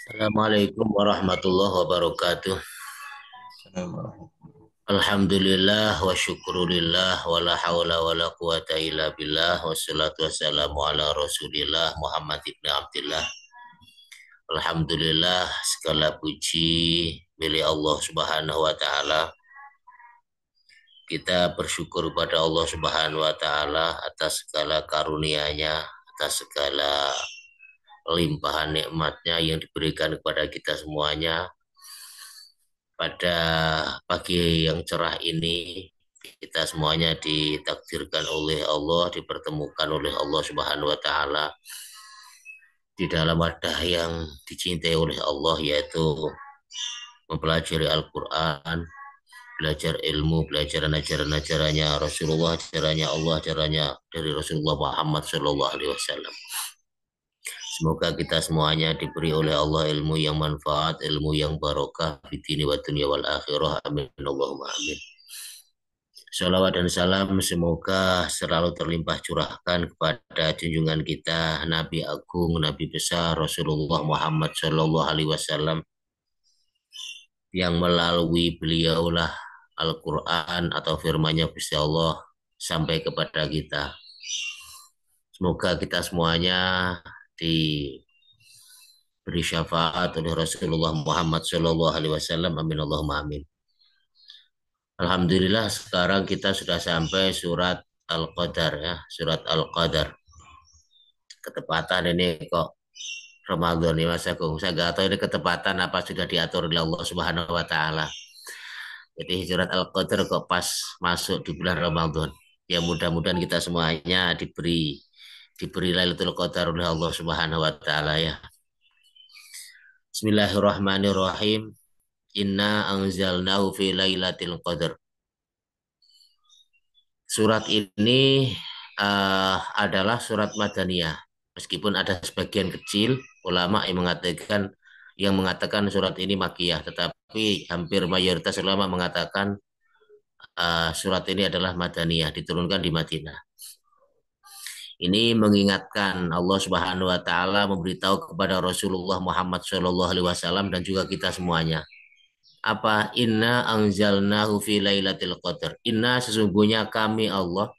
Assalamualaikum warahmatullahi wabarakatuh. Assalamualaikum. Alhamdulillah wa syukurillah wa la hawla wa la quwata illa billah wassalatu wassalamu ala rasulillah Muhammad ibn Abdullah. Alhamdulillah segala puji milik Allah Subhanahu wa taala. Kita bersyukur pada Allah Subhanahu wa taala atas segala karunia-Nya, atas segala limpahan nikmatnya yang diberikan kepada kita semuanya. Pada pagi yang cerah ini, kita semuanya ditakdirkan oleh Allah, dipertemukan oleh Allah Subhanahu wa taala di dalam wadah yang dicintai oleh Allah, yaitu mempelajari Al-Qur'an, belajar ilmu, belajar ajaran-ajarannya Rasulullah, ajarannya Allah, ajarannya dari Rasulullah Muhammad Shallallahu alaihi wasallam. Semoga kita semuanya diberi oleh Allah ilmu yang manfaat, ilmu yang barokah di dini wa dunia wal akhirah. Amin Allahumma amin. Salawat dan salam semoga selalu terlimpah curahkan kepada junjungan kita Nabi Agung, Nabi besar Rasulullah Muhammad Shallallahu Alaihi Wasallam, yang melalui beliaulah Al-Quran atau firman-Nya Gusti Allah sampai kepada kita. Semoga kita semuanya diberi syafaat oleh Rasulullah Muhammad Shallallahu Alaihi Wasallam. Amin Allahumma amin. Alhamdulillah sekarang kita sudah sampai surat Al-Qadar, ya, surat Al-Qadar. Ketepatan ini kok Ramadan nih Mas Agung. Saya nggak tahu ini ketepatan apa sudah diatur oleh Allah Subhanahu wa taala. Jadi surat Al-Qadar kok pas masuk di bulan Ramadan. Ya mudah-mudahan kita semuanya diberi Lailatul Qadar oleh Allah Subhanahu wa taala, ya. Bismillahirrahmanirrahim. Inna anzalnahu fi lailatul qadar. Surat ini adalah surat Madaniyah. Meskipun ada sebagian kecil ulama yang mengatakan surat ini Makkiyah, tetapi hampir mayoritas ulama mengatakan surat ini adalah Madaniyah, diturunkan di Madinah. Ini mengingatkan Allah Subhanahu wa taala memberitahu kepada Rasulullah Muhammad Shallallahu alaihi wasallam dan juga kita semuanya. Apa? Inna anzalnahu fi lailatul qadar. Inna sesungguhnya kami Allah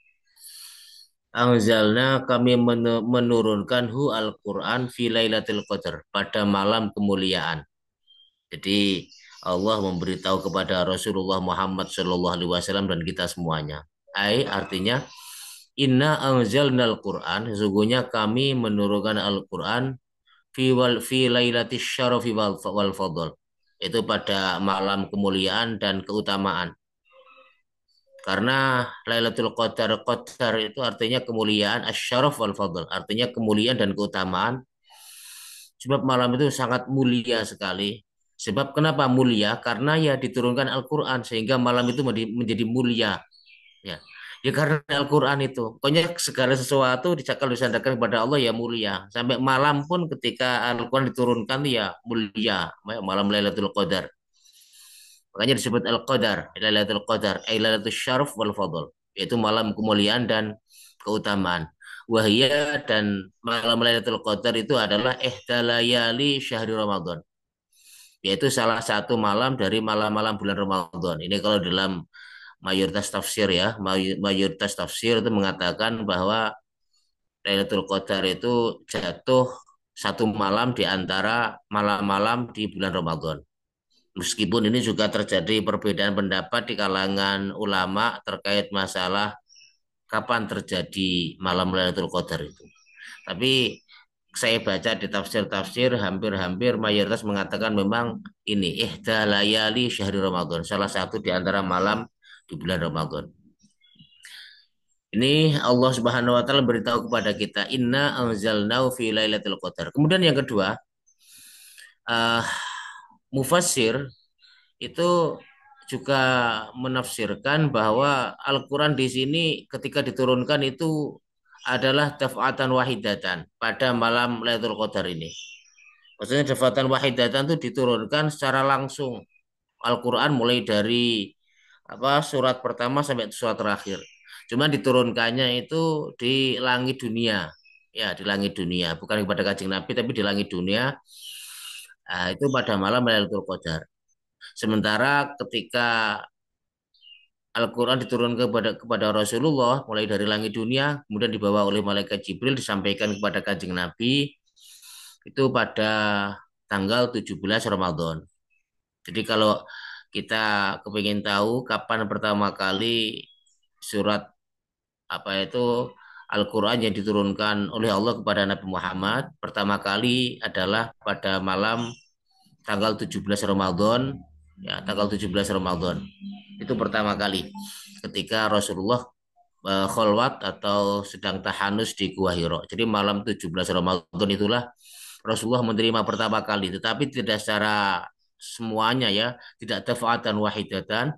Anzalna kami menurunkan Al-Quran fi lailatul qadar pada malam kemuliaan. Jadi Allah memberitahu kepada Rasulullah Muhammad Shallallahu Alaihi Wasallam dan kita semuanya. Artinya Inna anzalna Al-Quran, sesungguhnya kami menurunkan Al-Quran fi lailatis syarafi wal fadl. Itu pada malam kemuliaan dan keutamaan. Karena Lailatul Qadar, Qadar itu artinya kemuliaan, asyaraf wal fadl, artinya kemuliaan dan keutamaan. Sebab malam itu sangat mulia sekali. Sebab kenapa mulia? Karena ya diturunkan Al-Quran sehingga malam itu menjadi mulia. Ya, ya karena Al-Quran itu. Pokoknya segala sesuatu dicakal disandarkan kepada Allah ya mulia. Sampai malam pun ketika Al-Quran diturunkan ya mulia. Malam Lailatul Qadar. Makanya disebut Al-Qadar, Lailatul Qadar, Lailatul Syaraf wal Fadl, yaitu malam kemuliaan dan keutamaan. Wahia dan malam Lailatul Qadar itu adalah ihdalayali syahri Ramadan, yaitu salah satu malam dari malam-malam bulan Ramadan. Ini kalau dalam mayoritas tafsir, ya, mayoritas tafsir itu mengatakan bahwa Lailatul Qadar itu jatuh satu malam di antara malam-malam di bulan Ramadan. Meskipun ini juga terjadi perbedaan pendapat di kalangan ulama terkait masalah kapan terjadi malam Lailatul Qadar itu. Tapi saya baca di tafsir-tafsir hampir-hampir mayoritas mengatakan memang ini ihda layali syahri Ramadan, salah satu di antara malam di bulan Ramadan. Ini Allah Subhanahu wa taala beritahu kepada kita inna anzalnahu fi lailatul qadar. Kemudian yang kedua, uh, mufassir itu juga menafsirkan bahwa Al-Quran di sini ketika diturunkan itu adalah daf'atan wahidatan pada malam Lailatul Qadar ini. Maksudnya daf'atan wahidatan itu diturunkan secara langsung. Al-Quran mulai dari surat pertama sampai surat terakhir. Cuma diturunkannya itu di langit dunia. Ya, di langit dunia, bukan kepada Kanjeng Nabi tapi di langit dunia Itu pada malam Lailatul Qadar. Sementara ketika Al-Quran diturunkan kepada Rasulullah mulai dari langit dunia, kemudian dibawa oleh malaikat Jibril disampaikan kepada Kanjeng Nabi itu pada tanggal 17 Ramadan. Jadi kalau kita kepingin tahu kapan pertama kali surat apa itu Al-Quran yang diturunkan oleh Allah kepada Nabi Muhammad, pertama kali adalah pada malam tanggal 17 Ramadan, ya tanggal 17 Ramadan. Itu pertama kali ketika Rasulullah kholwat atau sedang tahanus di Gua Hiro. Jadi malam 17 Ramadan itulah Rasulullah menerima pertama kali, tetapi tidak secara semuanya ya, tidak dafa'atan wahidatan,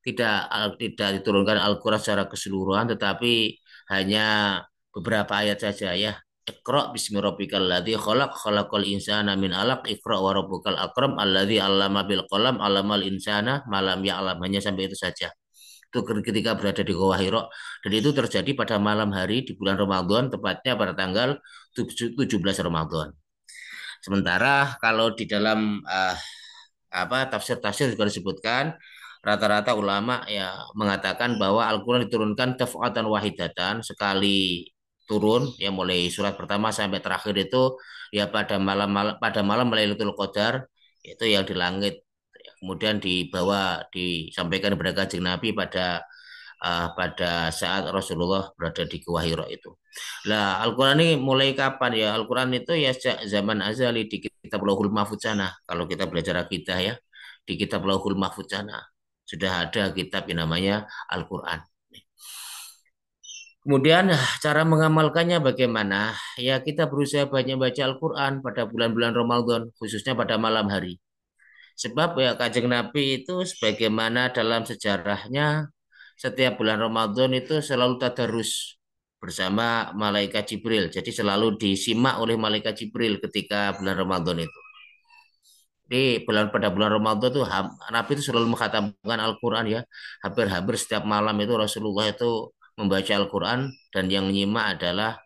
tidak diturunkan Al-Quran secara keseluruhan, tetapi hanya beberapa ayat saja ya. Iqra bismi rabbikal ladzi khalaq khalaqal insana min alaq iqra wa rabbukal akram alladzi 'allama bil qalam 'allamal insana ma lam ya'lam, hanya sampai itu saja. Itu ketika berada di Gua Hiro, dan itu terjadi pada malam hari di bulan Ramadan, tepatnya pada tanggal 17 Ramadan. Sementara kalau di dalam tafsir-tafsir juga disebutkan rata-rata ulama ya mengatakan bahwa Al-Quran diturunkan daf'atan wahidatan, sekali turun ya, mulai surat pertama sampai terakhir itu ya pada malam Lailatul Qadar, itu yang di langit. Kemudian disampaikan kepada Kanjeng Nabi pada saat Rasulullah berada di Gua Hiro itu. Lah, Al-Quran ini mulai kapan ya? Al-Quran itu ya sejak zaman azali di kitab Lauhul Mahfudz sana. Kalau kita belajar akidah ya, di kitab Lauhul Mahfudz sana sudah ada kitab yang namanya Al-Quran. Kemudian cara mengamalkannya bagaimana? Ya kita berusaha banyak baca Al-Quran pada bulan-bulan Ramadan, khususnya pada malam hari. Sebab ya Kanjeng Nabi itu sebagaimana dalam sejarahnya setiap bulan Ramadan itu selalu tadarus bersama malaikat Jibril. Jadi selalu disimak oleh malaikat Jibril ketika bulan Ramadan itu. Jadi pada bulan Ramadan tuh Nabi itu selalu mengkhatamkan Al-Quran ya. Hampir-hampir setiap malam itu Rasulullah itu membaca Al-Quran, dan yang menyimak adalah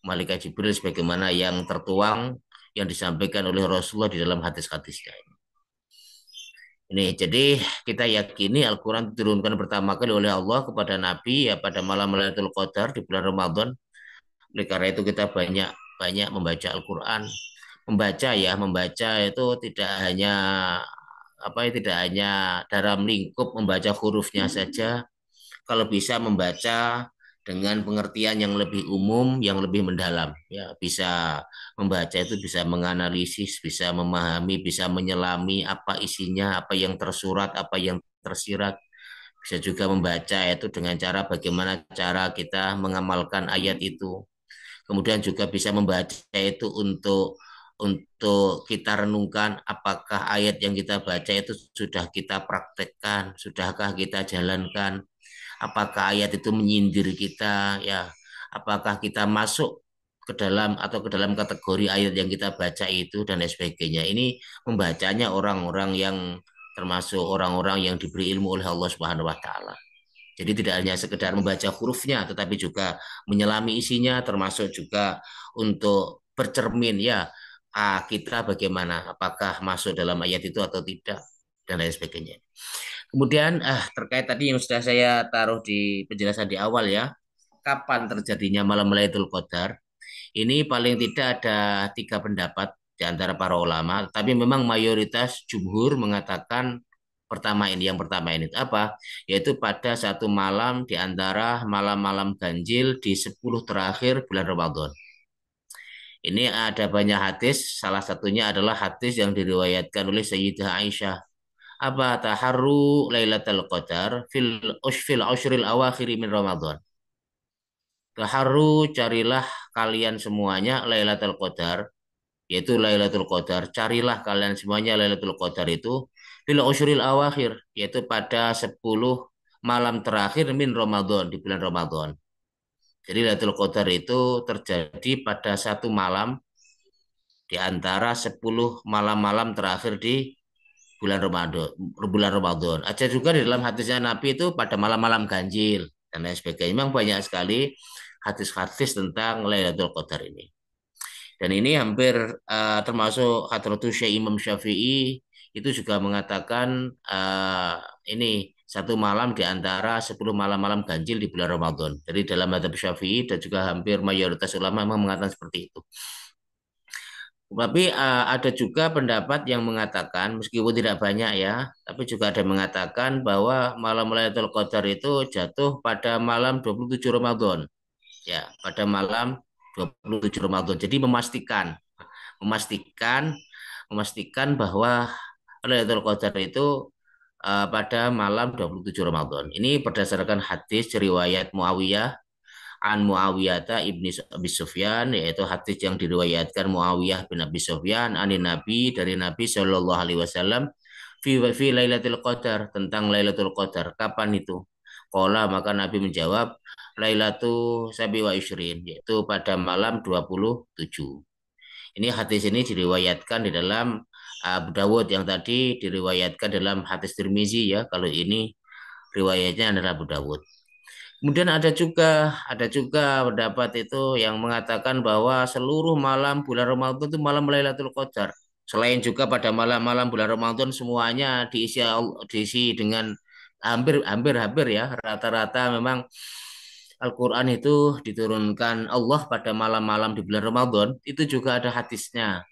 malaikat Jibril sebagaimana yang tertuang yang disampaikan oleh Rasulullah di dalam hadis-hadisnya. Ini jadi kita yakini Al-Quran diturunkan pertama kali oleh Allah kepada Nabi ya pada malam Lailatul Qadar di bulan Ramadan. Oleh karena itu kita banyak banyak membaca Al-Quran. Membaca itu tidak hanya tidak hanya dalam lingkup membaca hurufnya saja. Kalau bisa membaca dengan pengertian yang lebih umum, yang lebih mendalam. Ya, bisa membaca itu bisa menganalisis, bisa memahami, bisa menyelami apa isinya, apa yang tersurat, apa yang tersirat. Bisa juga membaca itu dengan cara bagaimana cara kita mengamalkan ayat itu. Kemudian juga bisa membaca itu untuk kita renungkan apakah ayat yang kita baca itu sudah kita praktekkan, sudahkah kita jalankan, apakah ayat itu menyindir kita ya, apakah kita masuk ke dalam atau ke dalam kategori ayat yang kita baca itu dan lain sebagainya. Ini membacanya orang-orang yang termasuk orang-orang yang diberi ilmu oleh Allah Subhanahu wa taala. Jadi tidak hanya sekedar membaca hurufnya tetapi juga menyelami isinya, termasuk juga untuk bercermin ya, kita bagaimana, apakah masuk dalam ayat itu atau tidak dan lain sebagainya. Kemudian terkait tadi yang sudah saya taruh di penjelasan di awal ya, kapan terjadinya malam Lailatul Qadar? Ini paling tidak ada tiga pendapat di antara para ulama, tapi memang mayoritas jumhur mengatakan yang pertama ini apa? Yaitu pada satu malam di antara malam-malam ganjil di 10 terakhir bulan Ramadan. Ini ada banyak hadis, salah satunya adalah hadis yang diriwayatkan oleh Sayyidah Aisyah. Apa taharru Lailatul Qadar fil ushril awakhir min Ramadan. Taharru, carilah kalian semuanya Lailatul Qadar, yaitu Lailatul Qadar, carilah kalian semuanya Lailatul Qadar itu fil ushril awakhir, yaitu pada 10 malam terakhir min Ramadan, di bulan Ramadan. Jadi Lailatul Qadar itu terjadi pada satu malam di antara 10 malam-malam terakhir di bulan Ramadan. Bulan Ramadan. Ada juga di dalam hadisnya Nabi itu pada malam-malam ganjil dan lain sebagainya. Memang banyak sekali hadis-hadis tentang Lailatul Qadar ini. Dan ini hampir termasuk Hadratus Syekh Imam Syafi'i itu juga mengatakan ini satu malam di antara 10 malam-malam ganjil di bulan Ramadan. Jadi dalam madhab Syafi'i dan juga hampir mayoritas ulama memang mengatakan seperti itu. Tapi ada juga pendapat yang mengatakan, meskipun tidak banyak ya, tapi juga ada yang mengatakan bahwa malam Lailatul Qadar itu jatuh pada malam 27 Ramadan. Ya, pada malam 27 Ramadan. Jadi memastikan memastikan bahwa Lailatul Qadar itu pada malam 27 Ramadan. Ini berdasarkan hadis riwayat Muawiyah an Muawiyah ibni Abi Sufyan, yaitu hadis yang diriwayatkan Muawiyah bin Abi Sufyan anin Nabi, dari Nabi Shallallahu Alaihi Wasallam, fi Lailatul Qadar, tentang Lailatul Qadar. Kapan itu? Qala, maka Nabi menjawab, Lailatul Sabi wa Ishrin, yaitu pada malam 27. Ini hadis ini diriwayatkan di dalam Abu Dawud, yang tadi diriwayatkan dalam hadis Tirmizi ya. Kalau ini riwayatnya adalah Abu Dawud. Kemudian ada juga pendapat itu yang mengatakan bahwa seluruh malam bulan Ramadan itu malam Lailatul Qadar. Selain juga pada malam-malam bulan Ramadan semuanya diisi dengan hampir ya, rata-rata memang Al-Quran itu diturunkan Allah pada malam-malam di bulan Ramadan. Itu juga ada hadisnya.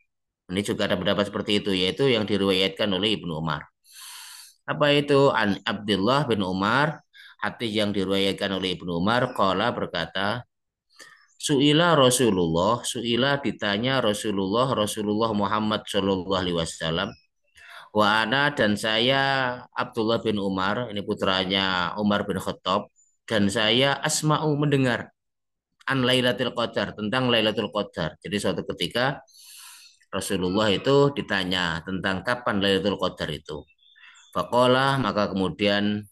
Ini juga ada pendapat seperti itu, yaitu yang diriwayatkan oleh Ibnu Umar. Apa itu? An Abdullah bin Umar, hadis yang diriwayatkan oleh Ibnu Umar, qala, berkata, Su'ila ditanya Rasulullah Muhammad Shallallahu Alaihi Wasallam, wa ana, dan saya Abdullah bin Umar, ini putranya Umar bin Khattab, dan saya asma'u, mendengar, an Lailatul Qadar, tentang Lailatul Qadar. Jadi suatu ketika Rasulullah itu ditanya tentang kapan Lailatul Qadar itu. Faqala, maka kemudian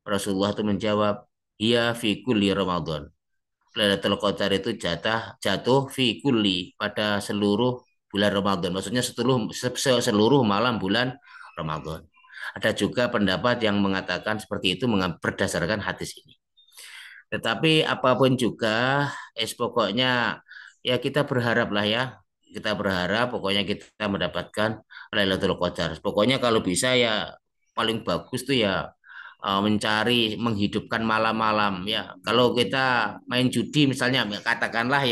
Rasulullah itu menjawab, iya fi kulli Ramadan. Lailatul Qadar itu jatuh fi kulli, pada seluruh bulan Ramadan. Maksudnya seluruh malam bulan Ramadan. Ada juga pendapat yang mengatakan seperti itu berdasarkan hadis ini. Tetapi apapun juga, pokoknya ya kita berharap lah ya. Kita berharap pokoknya kita mendapatkan Lailatul Qadar. Pokoknya kalau bisa ya paling bagus tuh ya mencari menghidupkan malam-malam ya. Kalau kita main judi misalnya, katakanlah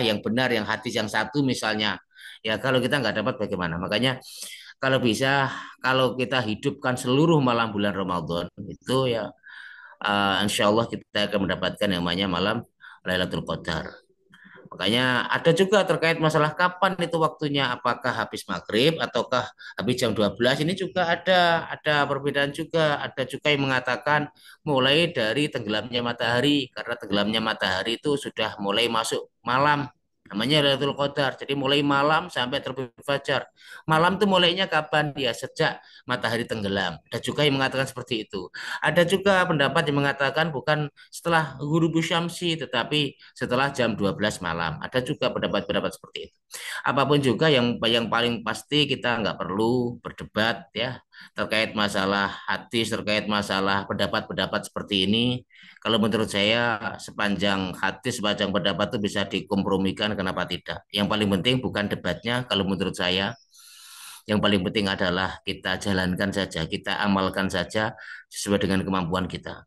yang benar, yang hadis yang satu misalnya. Ya kalau kita nggak dapat bagaimana? Makanya kalau bisa, kalau kita hidupkan seluruh malam bulan Ramadan itu ya, insya Allah kita akan mendapatkan yang namanya malam Lailatul Qadar. Makanya ada juga terkait masalah kapan itu waktunya, apakah habis maghrib ataukah habis jam 12. Ini juga ada perbedaan juga. Ada juga yang mengatakan mulai dari tenggelamnya matahari, karena tenggelamnya matahari itu sudah mulai masuk malam. Namanya Lailatul Qadar. Jadi mulai malam sampai terbit fajar. Malam itu mulainya kapan? Ya sejak matahari tenggelam. Ada juga yang mengatakan seperti itu. Ada juga pendapat yang mengatakan bukan setelah Ghurubus Syamsi, tetapi setelah jam 12 malam. Ada juga pendapat-pendapat seperti itu. Apapun juga, yang paling pasti kita nggak perlu berdebat ya terkait masalah hadis, terkait masalah pendapat-pendapat seperti ini. Kalau menurut saya, sepanjang hadis, sepanjang pendapat itu bisa dikompromikan, kenapa tidak? Yang paling penting bukan debatnya, kalau menurut saya. Yang paling penting adalah kita jalankan saja, kita amalkan saja sesuai dengan kemampuan kita.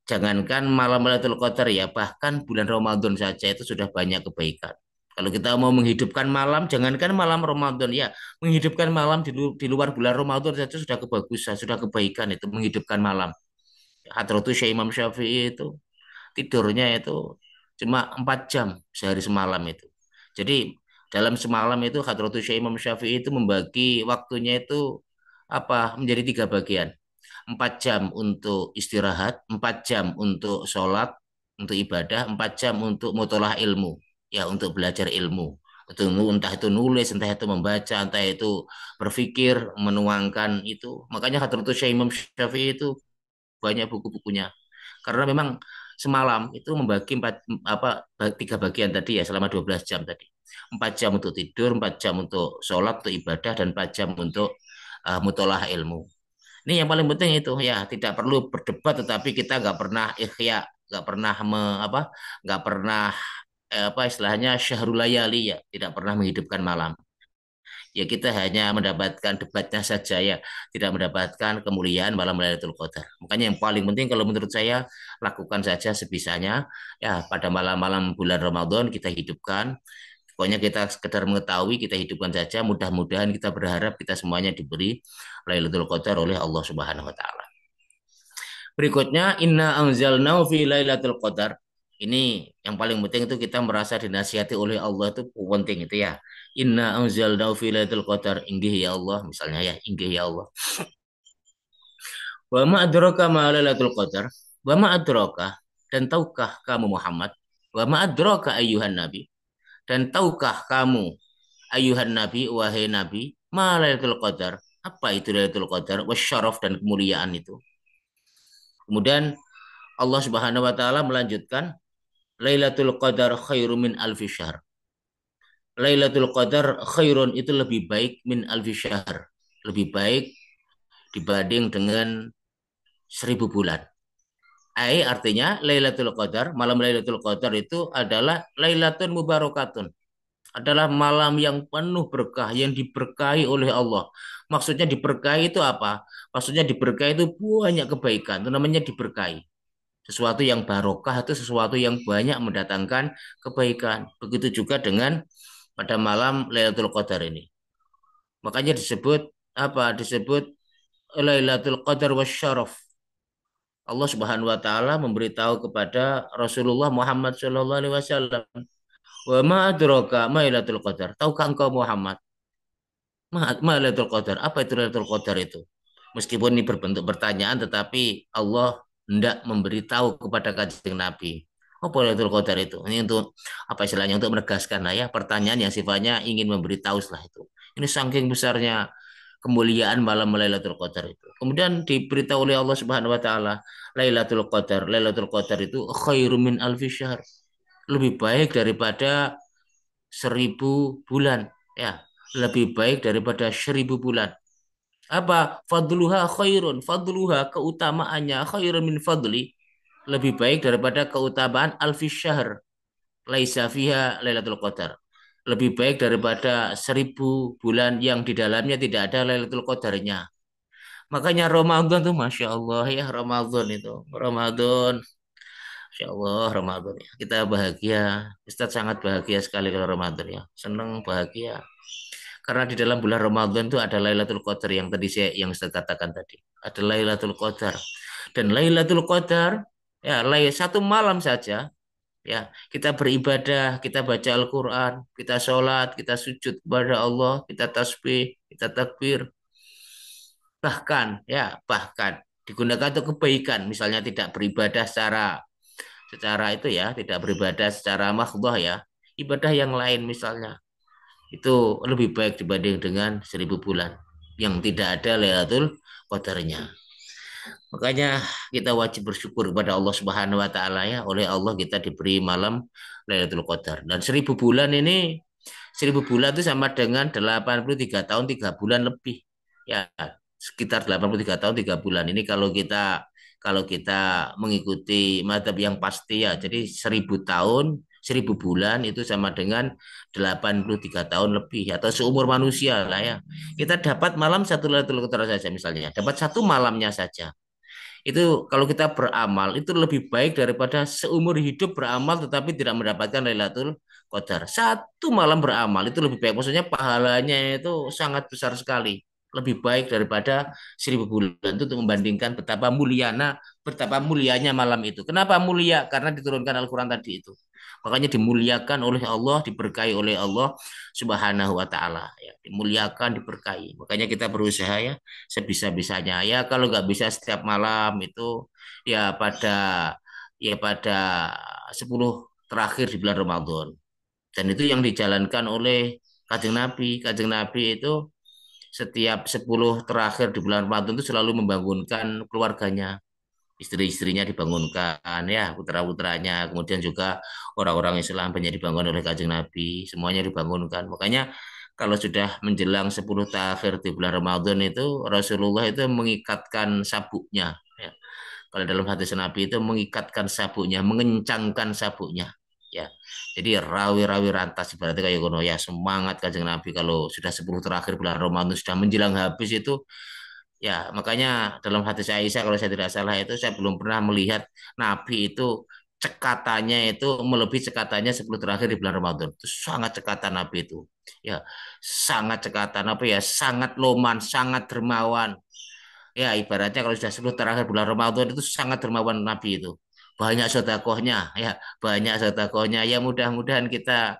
Jangankan malam Lailatul Qadar ya, bahkan bulan Ramadan saja itu sudah banyak kebaikan. Kalau kita mau menghidupkan malam, jangankan malam Ramadan ya, menghidupkan malam di luar bulan Ramadan saja sudah kebagusan, sudah kebaikan itu menghidupkan malam. Hadratus Syekh Imam Syafi'i itu tidurnya itu cuma 4 jam sehari semalam itu. Jadi dalam semalam itu Hadratus Syekh Imam Syafi'i itu membagi waktunya itu menjadi 3 bagian. 4 jam untuk istirahat, 4 jam untuk sholat, untuk ibadah, 4 jam untuk mutolaah ilmu, ya untuk belajar ilmu. Itu entah itu nulis, entah itu membaca, entah itu berpikir, menuangkan itu. Makanya Hadratus Syekh Imam Syafi'i itu banyak buku-bukunya. Karena memang semalam itu membagi 3 bagian tadi ya, selama 12 jam tadi. 4 jam untuk tidur, 4 jam untuk sholat, untuk ibadah, dan 4 jam untuk mutolaah ilmu. Ini yang paling penting itu ya, tidak perlu berdebat, tetapi kita nggak pernah ikhya, nggak pernah nggak pernah apa istilahnya syahrul layali ya, tidak pernah menghidupkan malam. Ya kita hanya mendapatkan debatnya saja ya, tidak mendapatkan kemuliaan malam Lailatul Qadar. Makanya yang paling penting kalau menurut saya lakukan saja sebisanya ya pada malam-malam bulan Ramadan kita hidupkan. Pokoknya kita sekedar mengetahui, kita hidupkan saja. Mudah-mudahan kita berharap kita semuanya diberi Lailatul Qadar oleh Allah Subhanahu wa taala. Berikutnya inna anzalnahu fi Lailatul Qadar. Ini yang paling penting itu kita merasa dinasihati oleh Allah itu penting itu ya. Inna anzalnahu fi Lailatul Qadar. Inggih ya Allah misalnya ya, inggih ya Allah. Wa ma adraka ma Lailatul Qadar? Wa ma adraka dan tahukah kamu Muhammad? Wa ma adraka ayyuhan nabi? Dan tahukah kamu ayuhan nabi wahai nabi ma Lailatul Qadar? Apa itu Lailatul Qadar? Wasyaraf dan kemuliaan itu. Kemudian Allah Subhanahu wa taala melanjutkan Lailatul Qadar khairum min alfi syahr. Lailatul Qadar khairun itu lebih baik min alfi syahr. Lebih baik dibanding dengan 1.000 bulan. Artinya Lailatul Qadar, malam Lailatul Qadar itu adalah Lailatun Mubarakatun. Adalah malam yang penuh berkah, yang diberkahi oleh Allah. Maksudnya diberkahi itu apa? Maksudnya diberkahi itu banyak kebaikan, itu namanya diberkahi. Sesuatu yang barokah itu sesuatu yang banyak mendatangkan kebaikan. Begitu juga dengan pada malam Lailatul Qadar ini. Makanya disebut apa? Disebut Lailatul Qadar wasyaraf. Allah Subhanahu wa taala memberitahu kepada Rasulullah Muhammad sallallahu alaihi wasallam, "Wa ma adraka ma Lailatul Qadar?" Tahukah engkau Muhammad? Ma Lailatul Qadar. Apa itu Lailatul Qadar itu? Meskipun ini berbentuk pertanyaan tetapi Allah hendak memberitahu kepada kanjeng Nabi. Apa Lailatul Qadar itu? Ini untuk apa istilahnya untuk menegaskan lah ya pertanyaan yang sifatnya ingin memberitahu setelah itu. Ini saking besarnya kemuliaan malam Lailatul Qadar itu. Kemudian diberitahu oleh Allah Subhanahu wa taala, Lailatul Qadar, Lailatul Qadar itu khairum min alfi syahr. Lebih baik daripada 1.000 bulan ya, lebih baik daripada 1.000 bulan. Apa fadluha khairun, fadluha keutamaannya khairun min fadli, lebih baik daripada keutamaan alfi syahr laisa fiha lailatul qadar, lebih baik daripada 1.000 bulan yang di dalamnya tidak ada lailatul qadarnya. Makanya Ramadan tuh masya Allah ya, Ramadan itu Ramadan. Insya Allah Ramadan ya. Kita bahagia. Ustadz sangat bahagia sekali kalau Ramadan ya. Senang bahagia. Karena di dalam bulan Ramadan itu ada Lailatul Qadar yang tadi saya katakan tadi. Ada Lailatul Qadar. Dan Lailatul Qadar ya satu malam saja ya kita beribadah, kita baca Al-Qur'an, kita sholat, kita sujud kepada Allah, kita tasbih, kita takbir. Bahkan digunakan untuk kebaikan, misalnya tidak beribadah secara itu ya, tidak beribadah secara makhdhah ya, ibadah yang lain misalnya itu lebih baik dibanding dengan 1.000 bulan yang tidak ada Lailatul Qadarnya. Makanya kita wajib bersyukur kepada Allah Subhanahu wa taala ya, oleh Allah kita diberi malam Lailatul Qadar. Dan 1.000 bulan ini 1.000 bulan itu sama dengan 83 tahun 3 bulan lebih. Ya, sekitar 83 tahun 3 bulan. Ini kalau kita mengikuti mazhab yang pasti ya. Jadi 1.000 tahun 1.000 bulan itu sama dengan 83 tahun lebih atau seumur manusia lah ya. Kita dapat malam satu Lailatul Qadar saja misalnya, dapat satu malamnya saja. Itu kalau kita beramal itu lebih baik daripada seumur hidup beramal tetapi tidak mendapatkan Lailatul Qadar. Satu malam beramal itu lebih baik. Maksudnya pahalanya itu sangat besar sekali. Lebih baik daripada 1.000 bulan itu untuk membandingkan betapa mulianya malam itu. Kenapa mulia? Karena diturunkan Al-Quran tadi itu. Makanya dimuliakan oleh Allah, diberkahi oleh Allah Subhanahu wa taala ya. Dimuliakan, diberkahi. Makanya kita berusaha ya sebisa-bisanya. Ya kalau nggak bisa setiap malam itu ya pada 10 terakhir di bulan Ramadan. Dan itu yang dijalankan oleh Kanjeng Nabi. Kanjeng Nabi itu setiap 10 terakhir di bulan Ramadan itu selalu membangunkan keluarganya. Istri-istrinya dibangunkan ya, putra-putranya, kemudian juga orang-orang Islam banyak dibangun oleh Kanjeng Nabi, semuanya dibangunkan. Makanya kalau sudah menjelang 10 terakhir di bulan Ramadan itu Rasulullah itu mengikatkan sabuknya ya. Kalau dalam hadis Nabi itu mengikatkan sabuknya, mengencangkan sabuknya. Ya, jadi rawi-rawi rantas berarti kayak gono ya semangat Kanjeng Nabi kalau sudah 10 terakhir bulan Ramadan sudah menjelang habis itu ya makanya dalam hadis Aisyah kalau saya tidak salah itu saya belum pernah melihat Nabi itu cekatannya itu melebihi cekatannya 10 terakhir di bulan Ramadan. Itu sangat cekatan Nabi itu. Ya, sangat cekatan apa ya, sangat loman, sangat dermawan. Ya, ibaratnya kalau sudah 10 terakhir bulan Ramadan itu sangat dermawan Nabi itu. Banyak sedekahnya, ya, banyak sedekahnya. Ya, mudah-mudahan kita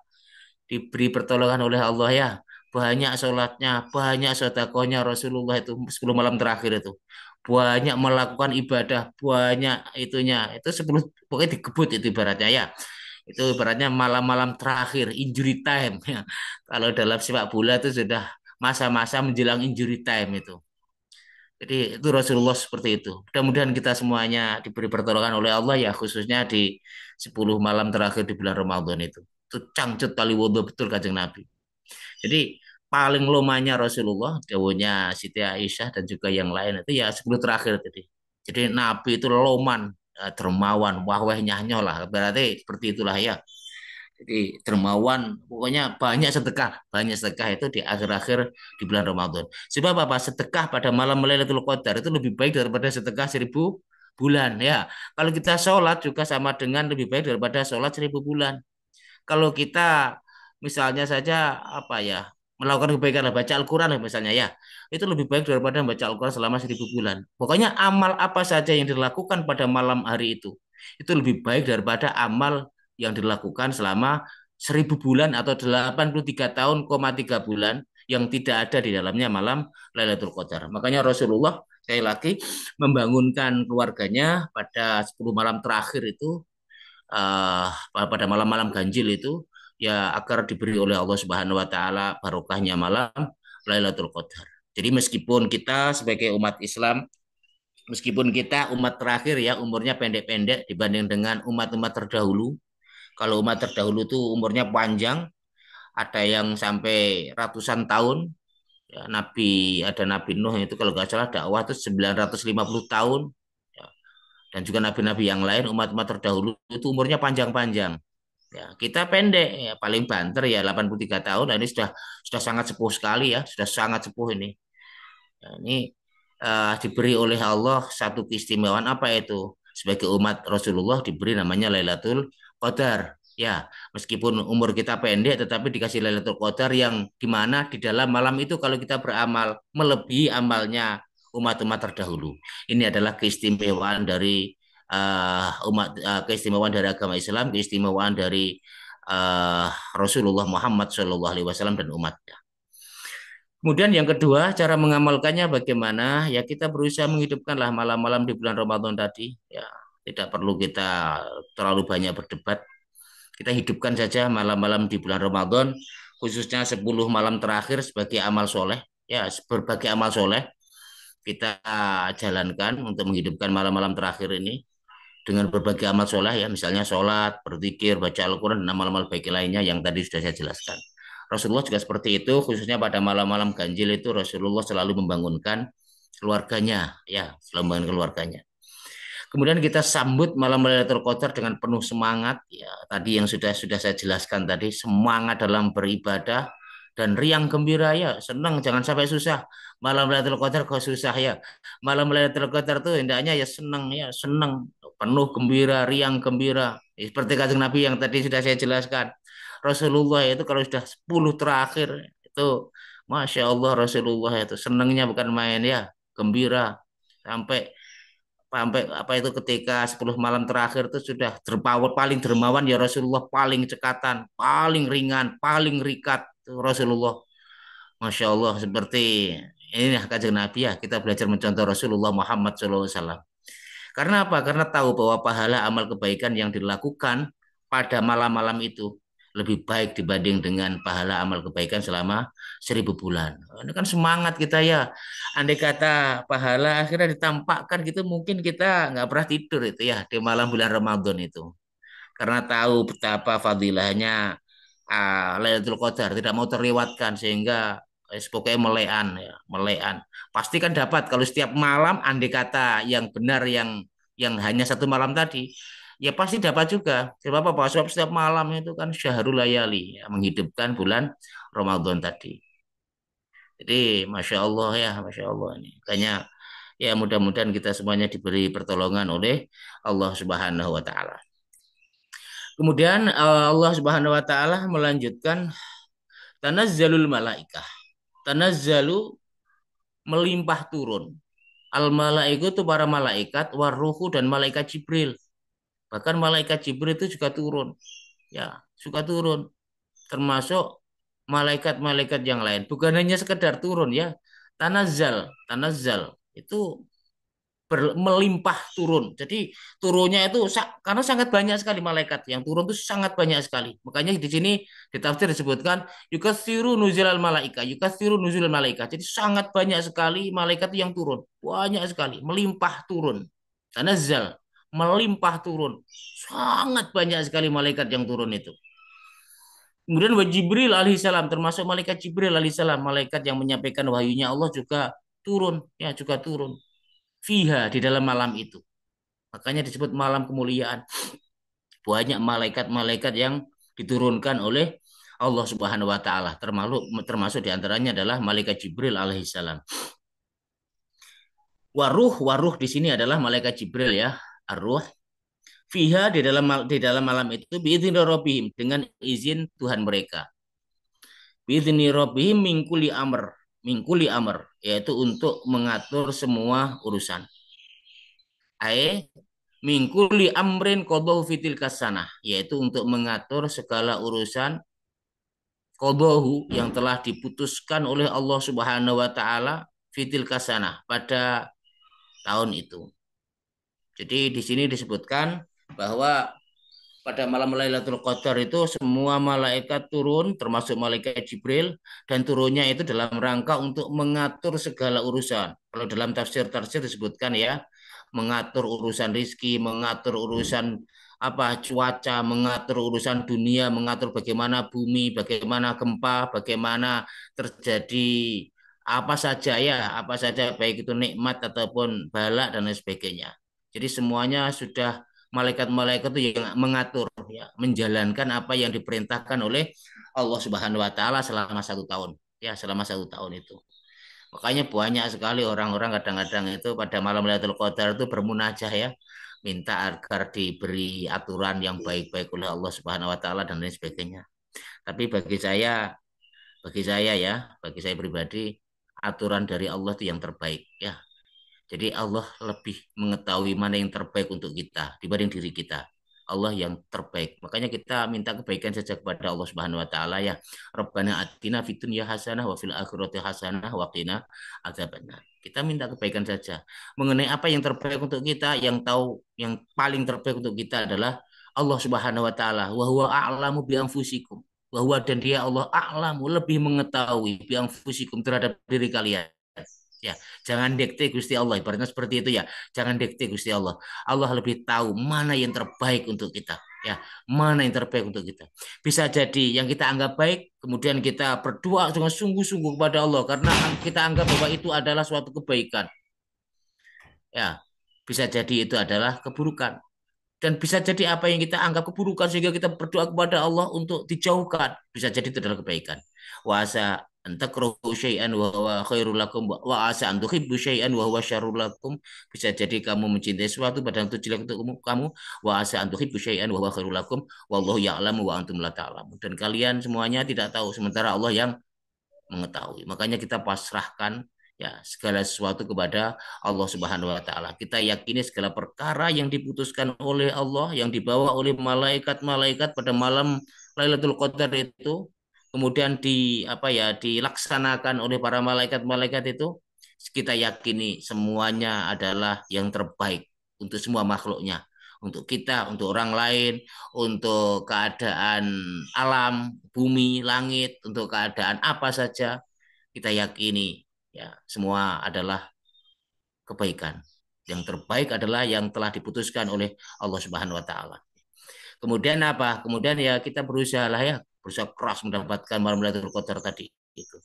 diberi pertolongan oleh Allah ya. Banyak sholatnya, banyak sedekahnya Rasulullah itu 10 malam terakhir itu. Banyak melakukan ibadah, banyak itunya. Itu 10 pokoknya dikebut itu ibaratnya ya. Itu ibaratnya malam-malam terakhir, injury time ya. Kalau dalam sepak bola itu sudah masa-masa menjelang injury time itu. Jadi itu Rasulullah seperti itu. Mudah-mudahan kita semuanya diberi pertolongan oleh Allah ya khususnya di 10 malam terakhir di bulan Ramadan itu. Itu cangcut kali wudhu betul Kanjeng Nabi. Jadi paling lomanya Rasulullah, dawuhnya Siti Aisyah dan juga yang lain itu ya 10 terakhir tadi. Jadi Nabi itu loman, dermawan, wahweh nyahnyo lah. Berarti seperti itulah ya. Jadi dermawan, pokoknya banyak sedekah itu di akhir-akhir di bulan Ramadan. Sebab apa? Sedekah pada malam Lailatul Qadar itu lebih baik daripada sedekah 1.000 bulan ya. Kalau kita sholat juga sama dengan lebih baik daripada sholat 1.000 bulan. Kalau kita misalnya saja apa ya melakukan kebaikan lah, baca Al-Quran lah misalnya ya itu lebih baik daripada baca Al-Quran selama 1.000 bulan. Pokoknya amal apa saja yang dilakukan pada malam hari itu lebih baik daripada amal yang dilakukan selama 1.000 bulan atau 83 tahun, 3 bulan yang tidak ada di dalamnya malam Lailatul Qadar. Makanya Rasulullah sekali lagi membangunkan keluarganya pada 10 malam terakhir itu eh, pada malam-malam ganjil itu ya agar diberi oleh Allah Subhanahu wa taala barokahnya malam Lailatul Qadar. Jadi meskipun kita sebagai umat Islam, meskipun kita umat terakhir ya umurnya pendek-pendek dibanding dengan umat-umat terdahulu. Kalau umat terdahulu tuh umurnya panjang, ada yang sampai ratusan tahun. Ya, Nabi Nuh itu kalau nggak salah dakwah itu 950 tahun. Ya, dan juga nabi-nabi yang lain umat-umat terdahulu itu umurnya panjang-panjang. Ya, kita pendek ya paling banter ya 83 tahun. Nah, ini sudah sangat sepuh sekali ya, sudah sangat sepuh ini. Ya, ini diberi oleh Allah satu keistimewaan apa itu? Sebagai umat Rasulullah diberi namanya Lailatul Qadar. Ya, meskipun umur kita pendek tetapi dikasih Lailatul Qadar yang dimana di dalam malam itu kalau kita beramal melebihi amalnya umat-umat terdahulu. Ini adalah keistimewaan dari keistimewaan dari agama Islam, keistimewaan dari uh, Rasulullah Muhammad SAW dan umatnya. Kemudian yang kedua, cara mengamalkannya bagaimana? Ya kita berusaha menghidupkanlah malam-malam di bulan Ramadan tadi. Ya tidak perlu kita terlalu banyak berdebat. Kita hidupkan saja malam-malam di bulan Ramadan, khususnya 10 malam terakhir sebagai amal soleh. Ya berbagai amal soleh kita jalankan untuk menghidupkan malam-malam terakhir ini dengan berbagai amal soleh ya, misalnya sholat, berzikir, baca Al-Quran, dan amal-amal baik lainnya yang tadi sudah saya jelaskan. Rasulullah juga seperti itu, khususnya pada malam-malam ganjil itu Rasulullah selalu membangunkan keluarganya, ya, selalu membangunkan keluarganya. Kemudian kita sambut malam Lailatul Qadar dengan penuh semangat, ya, tadi yang sudah saya jelaskan tadi, semangat dalam beribadah dan riang gembira ya, senang jangan sampai susah. Malam Lailatul Qadar kok susah ya. Malam Lailatul Qadar tuh hendaknya ya senang ya, senang, penuh gembira, riang gembira. Ya, seperti kanjeng Nabi yang tadi sudah saya jelaskan. Rasulullah itu kalau sudah 10 terakhir itu Masya Allah Rasulullah itu senangnya bukan main ya, gembira sampai sampai apa itu ketika 10 malam terakhir itu sudah terpaut paling dermawan ya Rasulullah paling cekatan, paling ringan, paling rikat Rasulullah. Masya Allah seperti ini ya kajian Nabi ya kita belajar mencontoh Rasulullah Muhammad SAW. Karena apa? Karena tahu bahwa pahala amal kebaikan yang dilakukan pada malam-malam itu lebih baik dibanding dengan pahala amal kebaikan selama 1.000 bulan. Ini kan semangat kita ya. Andai kata pahala akhirnya ditampakkan gitu, mungkin kita nggak pernah tidur itu ya di malam bulan Ramadan itu. Karena tahu betapa fadilahnya Lailatul Qadar tidak mau terlewatkan sehingga pokoknya melean ya, melean. Pasti kan dapat kalau setiap malam andai kata yang benar yang hanya satu malam tadi Ya pasti dapat juga. Sebab apa? Sebab setiap malam itu kan syahrul layali, ya, menghidupkan bulan Ramadan tadi. Jadi masya Allah ya, masya Allah ini. Makanya ya mudah-mudahan kita semuanya diberi pertolongan oleh Allah Subhanahu Wa Taala. Kemudian Allah Subhanahu Wa Taala melanjutkan tanazzalul malaikah. Tanazzalu melimpah turun. Al malaiku itu para malaikat, waruhu dan malaikat Jibril. Bahkan malaikat Jibril itu juga turun. Ya, suka turun. Termasuk malaikat-malaikat yang lain. Bukan hanya sekedar turun ya. Tanazzal, tanazzal itu melimpah turun. Jadi turunnya itu karena sangat banyak sekali malaikat yang turun itu sangat banyak sekali. Makanya di sini di tafsir disebutkan yukatsiru nuzulal malaika, yukatsiru nuzulal malaika. Jadi sangat banyak sekali malaikat yang turun. Banyak sekali, melimpah turun. Tanazzal, melimpah turun. Sangat banyak sekali malaikat yang turun itu. Kemudian wa Jibril alaihissalam termasuk malaikat Jibril alaihissalam malaikat yang menyampaikan wahyunya Allah juga turun ya juga turun fiha di dalam malam itu. Makanya disebut malam kemuliaan. Banyak malaikat-malaikat yang diturunkan oleh Allah Subhanahu wa taala. Termasuk diantaranya adalah malaikat Jibril alaihissalam. Waruh di sini adalah malaikat Jibril ya. Arruh fiha di dalam malam itu biidzin rabbihim dengan izin Tuhan mereka. Biizni rabbihim mingkuli amr yaitu untuk mengatur semua urusan. Ae mingkuli amrin qadahu fitil kasanah yaitu untuk mengatur segala urusan qadahu yang telah diputuskan oleh Allah Subhanahu wa taala fitil kasanah pada tahun itu. Jadi di sini disebutkan bahwa pada malam Lailatul Qadar itu semua malaikat turun termasuk malaikat Jibril dan turunnya itu dalam rangka untuk mengatur segala urusan. Kalau dalam tafsir-tafsir disebutkan ya, mengatur urusan rizki, mengatur urusan apa cuaca, mengatur urusan dunia, mengatur bagaimana bumi, bagaimana gempa, bagaimana terjadi apa saja baik itu nikmat ataupun bala dan lain sebagainya. Jadi semuanya sudah malaikat-malaikat itu yang mengatur ya, menjalankan apa yang diperintahkan oleh Allah Subhanahu wa taala selama 1 tahun. Ya, selama 1 tahun itu. Makanya banyak sekali orang-orang kadang-kadang itu pada malam Lailatul Qadar itu bermunajah ya, minta agar diberi aturan yang baik-baik oleh Allah Subhanahu wa taala dan lain sebagainya. Tapi bagi saya pribadi aturan dari Allah itu yang terbaik ya. Jadi Allah lebih mengetahui mana yang terbaik untuk kita dibanding diri kita. Allah yang terbaik. Makanya kita minta kebaikan saja kepada Allah Subhanahu wa taala ya. Rabbana atina fid dunya hasanah wa fil akhirati hasanah wa qina adzabannar. Kita minta kebaikan saja. Mengenai apa yang terbaik untuk kita, yang tahu yang paling terbaik untuk kita adalah Allah Subhanahu wa taala. Wa huwa a'lamu bi anfusikum. Bahwa dan dia Allah a'lamu lebih mengetahui bi anfusikum terhadap diri kalian. Ya, jangan dikte Gusti Allah. Ibaratnya seperti itu ya. Jangan dikte Gusti Allah. Allah lebih tahu mana yang terbaik untuk kita. Ya, mana yang terbaik untuk kita. Bisa jadi yang kita anggap baik, kemudian kita berdoa dengan sungguh-sungguh kepada Allah karena kita anggap bahwa itu adalah suatu kebaikan. Ya, bisa jadi itu adalah keburukan. Dan bisa jadi apa yang kita anggap keburukan sehingga kita berdoa kepada Allah untuk dijauhkan. Bisa jadi itu adalah kebaikan. Wa asa antakrahu syai'an wa huwa khairul lakum wa asa an tuhibbu syai'an wa huwa syarrul lakum. Bisa jadi kamu mencintai sesuatu padahal itu jelek untuk kamu. Wa asa an tuhibbu syai'an wa huwa khairul lakum wallahu ya'lamu wa antum la ta'lamun. Dan kalian semuanya tidak tahu sementara Allah yang mengetahui. Makanya kita pasrahkan ya segala sesuatu kepada Allah Subhanahu wa taala. Kita yakini segala perkara yang diputuskan oleh Allah, yang dibawa oleh malaikat-malaikat pada malam Lailatul Qadar itu, kemudian dilaksanakan oleh para malaikat-malaikat itu, kita yakini semuanya adalah yang terbaik untuk semua makhluknya. Untuk kita, untuk orang lain, untuk keadaan alam, bumi, langit, untuk keadaan apa saja, kita yakini ya semua adalah kebaikan. Yang terbaik adalah yang telah diputuskan oleh Allah Subhanahu wa taala. Kemudian apa? Kemudian ya kita berusaha lah ya, berusaha keras mendapatkan malam Lailatul Qadar tadi itu.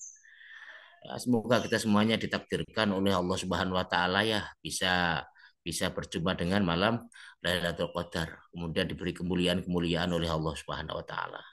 Ya, semoga kita semuanya ditakdirkan oleh Allah Subhanahu wa taala ya bisa bisa berjumpa dengan malam Lailatul Qadar. Kemudian diberi kemuliaan-kemuliaan oleh Allah Subhanahu wa taala.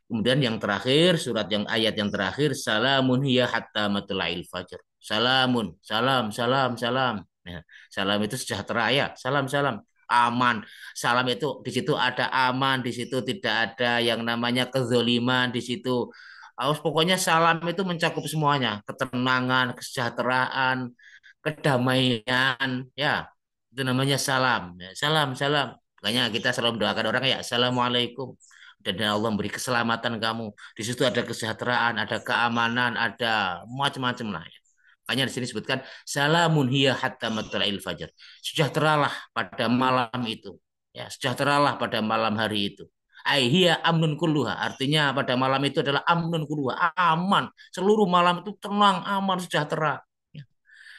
Kemudian yang terakhir, surat yang ayat yang terakhir, salamun hiya hatta matla'il fajr. Salamun, salam, salam, salam. Nah, salam itu sejahtera ya. Salam, salam. Aman. Salam itu di situ ada aman, di situ tidak ada yang namanya kezoliman di situ. Pokoknya salam itu mencakup semuanya, ketenangan, kesejahteraan, kedamaian, ya. Itu namanya salam. Ya, salam, salam. Makanya kita selalu mendoakan orang ya, assalamualaikum dan Allah memberi keselamatan kamu. Di situ ada kesejahteraan, ada keamanan, ada macam-macam lah. Makanya di sini disebutkan salamun hiya hatta matla'il fajar. Sejahteralah pada malam itu. Ya, sejahteralah pada malam hari itu. Ai hiya amnun kulluha. Artinya pada malam itu adalah amnun kulluha, aman. Seluruh malam itu tenang, aman, sejahtera. Ya.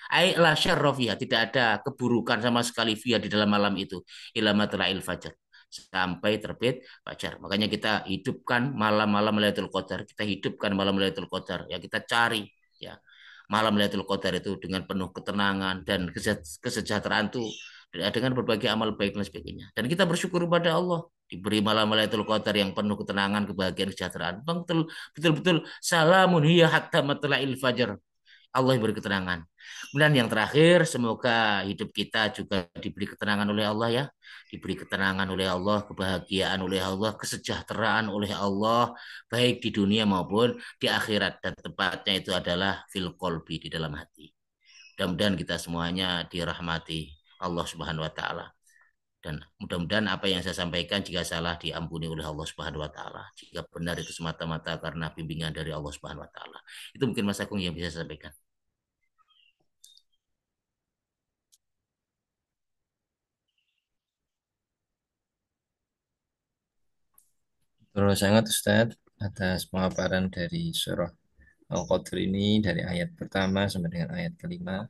Ai la syarra fiha, tidak ada keburukan sama sekali fiha di dalam malam itu. Ila matla'il fajar sampai terbit fajar. Makanya kita hidupkan malam-malam Lailatul Qadar, kita hidupkan malam Lailatul Qadar, ya kita cari ya. Malam Lailatul Qadar itu dengan penuh ketenangan dan kesejahteraan itu dengan berbagai amal baik dan sebagainya. Dan kita bersyukur kepada Allah diberi malam Lailatul Qadar yang penuh ketenangan, kebahagiaan, kesejahteraan. Betul betul salamun hiya hatta matla'il fajar. Allah yang beri ketenangan. Kemudian yang terakhir, semoga hidup kita juga diberi ketenangan oleh Allah ya. Diberi ketenangan oleh Allah, kebahagiaan oleh Allah, kesejahteraan oleh Allah, baik di dunia maupun di akhirat. Dan tepatnya itu adalah fil qalbi, di dalam hati. Mudah-mudahan kita semuanya dirahmati Allah Subhanahu wa taala. Dan mudah-mudahan apa yang saya sampaikan jika salah diampuni oleh Allah Subhanahu wa taala. Jika benar itu semata-mata karena bimbingan dari Allah Subhanahu wa taala. Itu mungkin Mas Agung yang bisa saya sampaikan. Terus sangat Ustadz atas pemaparan dari surah Al-Qadr ini dari ayat pertama sampai dengan ayat kelima.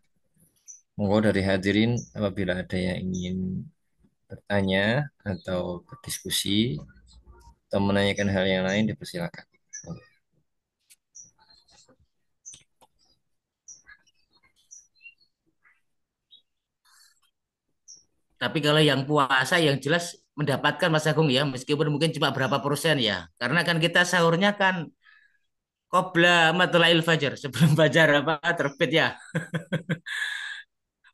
Monggo dari hadirin apabila ada yang ingin bertanya atau berdiskusi atau menanyakan hal yang lain dipersilakan. Tapi kalau yang puasa yang jelas mendapatkan Mas Agung ya, meskipun mungkin cuma berapa persen ya. Karena kan kita sahurnya kan qobla matlail fajar, sebelum fajar apa terbit ya.